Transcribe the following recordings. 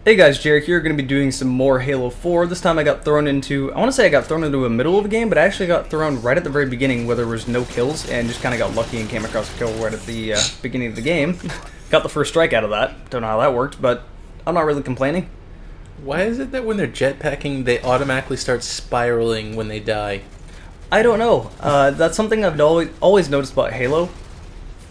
Hey guys, Jarek here, going to be doing some more Halo 4. This time I got thrown into, I want to say I got thrown into the middle of a game, but I actually got thrown right at the very beginning where there was no kills, and just kind of got lucky and came across a kill right at the beginning of the game. Got the first strike out of that. Don't know how that worked, but I'm not really complaining. Why is it that when they're jetpacking, they automatically start spiraling when they die? I don't know. That's something I've always noticed about Halo.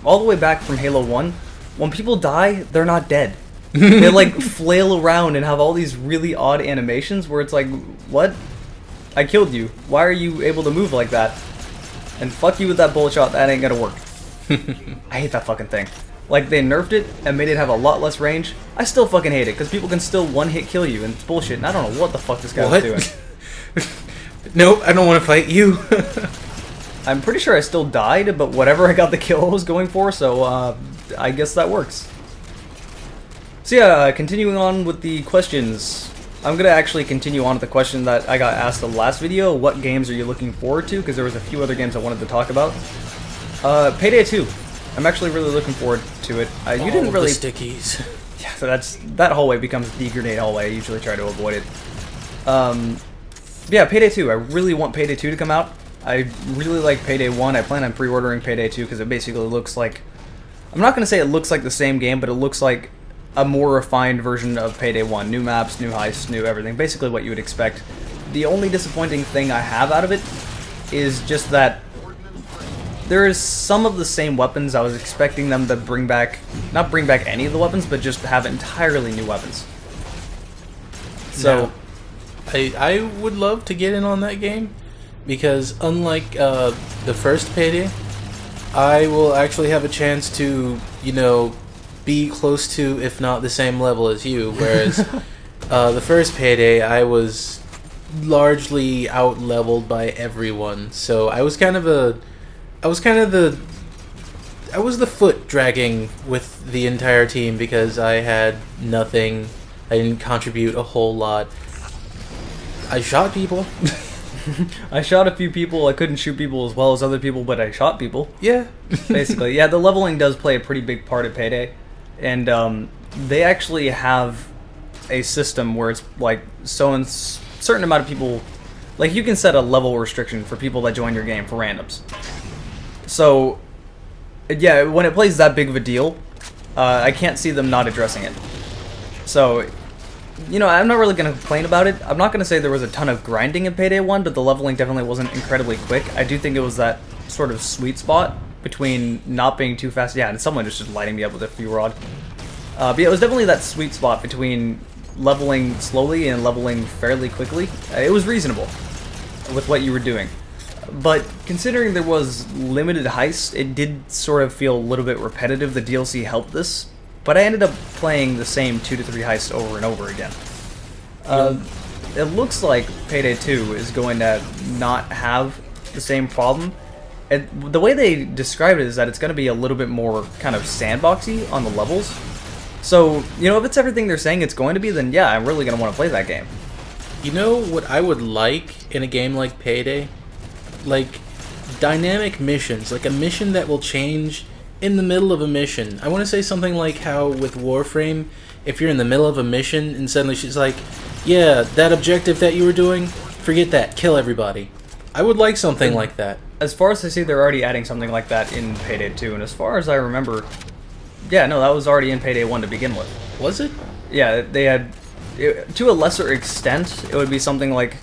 All the way back from Halo 1, when people die, they're not dead. They like flail around and have all these really odd animations where it's like, what? I killed you. Why are you able to move like that? And fuck you with that bullet shot, that ain't gonna work. I hate that fucking thing. Like, they nerfed it and made it have a lot less range. I still fucking hate it, because people can still one-hit kill you, and it's bullshit, and I don't know what the fuck this guy was doing. Nope, I don't want to fight you. I'm pretty sure I still died, but whatever I got the kill I was going for, so I guess that works. So yeah, continuing on with the questions. I'm going to actually continue on with the question that I got asked the last video. What games are you looking forward to? Because there was a few other games I wanted to talk about. Payday 2. I'm actually really looking forward to it. You didn't really... the stickies. Yeah, so that hallway becomes the grenade hallway. I usually try to avoid it. Yeah, Payday 2. I really want Payday 2 to come out. I really like Payday 1. I plan on pre-ordering Payday 2 because it basically looks like... I'm not going to say it looks like the same game, but it looks like a more refined version of Payday 1. New maps, new heists, new everything. Basically what you would expect. The only disappointing thing I have out of it is just that there is some of the same weapons. I was expecting them to bring back, not bring back any of the weapons, but just have entirely new weapons. So, I would love to get in on that game, because unlike the first Payday, I will actually have a chance to, be close to, if not the same level as you, whereas the first Payday, I was largely out-leveled by everyone, so I was the foot dragging with the entire team because I had nothing. I didn't contribute a whole lot. I shot people. I shot a few people. I couldn't shoot people as well as other people, but I shot people. Yeah. Basically. Yeah, the leveling does play a pretty big part of Payday. And they actually have a system where it's like certain amount of people, like you can set a level restriction for people that join your game for randoms. So, yeah, when it plays that big of a deal, I can't see them not addressing it. So, I'm not really going to complain about it. I'm not going to say there was a ton of grinding in Payday 1, but the leveling definitely wasn't incredibly quick. I do think it was that sort of sweet spot between not being too fast. Yeah, and someone just lighting me up with a few rod. But yeah, it was definitely that sweet spot between leveling slowly and leveling fairly quickly. It was reasonable with what you were doing. But considering there was limited heists, it did sort of feel a little bit repetitive. The DLC helped this, but I ended up playing the same 2 to 3 heists over and over again. It looks like Payday 2 is going to not have the same problem. And the way they describe it is that it's going to be a little bit more kind of sandboxy on the levels. So, if it's everything they're saying it's going to be, then yeah, I'm really going to want to play that game. You know what I would like in a game like Payday? Like, dynamic missions. Like a mission that will change in the middle of a mission. I want to say something like how with Warframe, if you're in the middle of a mission and suddenly she's like, yeah, that objective that you were doing, forget that, kill everybody. I would like something like that. As far as I see, they're already adding something like that in Payday 2, and as far as I remember, yeah, no, that was already in Payday 1 to begin with. Was it? Yeah, they had, to a lesser extent, it would be something like,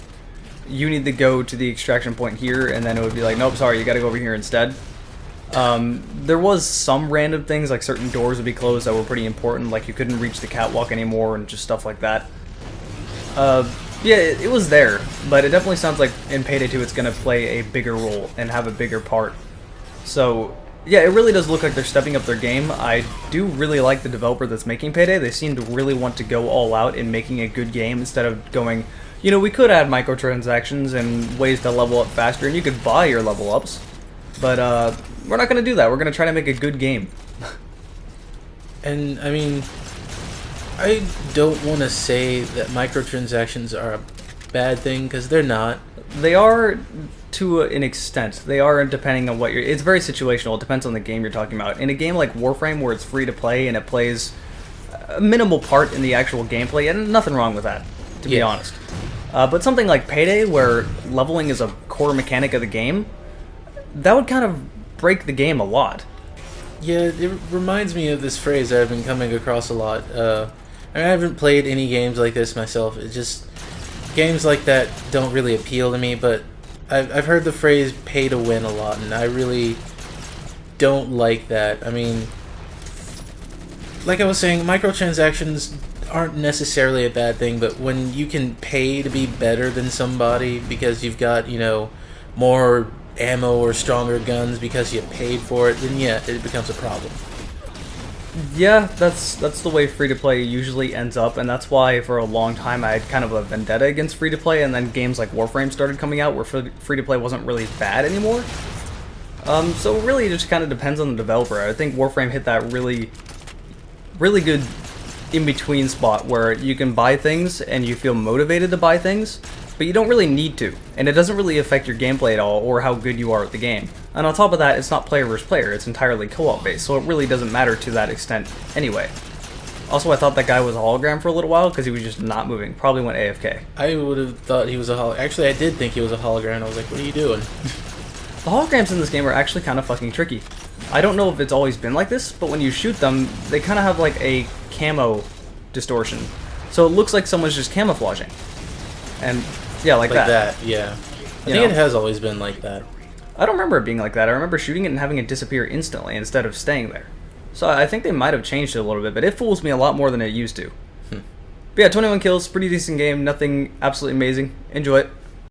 you need to go to the extraction point here, and then it would be like, nope, sorry, you gotta go over here instead. There was some random things, like certain doors would be closed that were pretty important, like you couldn't reach the catwalk anymore, and just stuff like that. Yeah, it was there, but it definitely sounds like in Payday 2 it's going to play a bigger role and have a bigger part. So, yeah, it really does look like they're stepping up their game. I do really like the developer that's making Payday. They seem to really want to go all out in making a good game instead of going, we could add microtransactions and ways to level up faster, and you could buy your level ups, but we're not going to do that. We're going to try to make a good game. And, I mean, I don't want to say that microtransactions are a bad thing, because they're not. They are to an extent. They are depending on what you're... It's very situational. It depends on the game you're talking about. In a game like Warframe, where it's free to play and it plays a minimal part in the actual gameplay, and nothing wrong with that, to be honest. But something like Payday, where leveling is a core mechanic of the game, that would kind of break the game a lot. Yeah, it reminds me of this phrase that I've been coming across a lot. I haven't played any games like this myself. It's just games like that don't really appeal to me. But I've heard the phrase "pay to win" a lot, and I really don't like that. I mean, like I was saying, microtransactions aren't necessarily a bad thing, but when you can pay to be better than somebody because you've got, more ammo or stronger guns because you paid for it, then yeah, it becomes a problem. Yeah, that's the way free-to-play usually ends up, and that's why for a long time I had kind of a vendetta against free-to-play, and then games like Warframe started coming out where free-to-play wasn't really bad anymore. So it really just kind of depends on the developer. I think Warframe hit that really good in-between spot where you can buy things and you feel motivated to buy things, but you don't really need to, and it doesn't really affect your gameplay at all or how good you are at the game. And on top of that, it's not player versus player, it's entirely co-op based, so it really doesn't matter to that extent anyway. Also, I thought that guy was a hologram for a little while because he was just not moving, probably went AFK. I would have thought he was a hologram. Actually, I did think he was a hologram. I was like, what are you doing? The holograms in this game are actually kind of fucking tricky. I don't know if it's always been like this, but when you shoot them, they kind of have like a camo distortion. So it looks like someone's just camouflaging. And yeah, like that. Like that, yeah. I think it has always been like that. I don't remember it being like that. I remember shooting it and having it disappear instantly instead of staying there. So I think they might have changed it a little bit, but it fools me a lot more than it used to. But yeah, 21 kills, pretty decent game, nothing absolutely amazing. Enjoy it.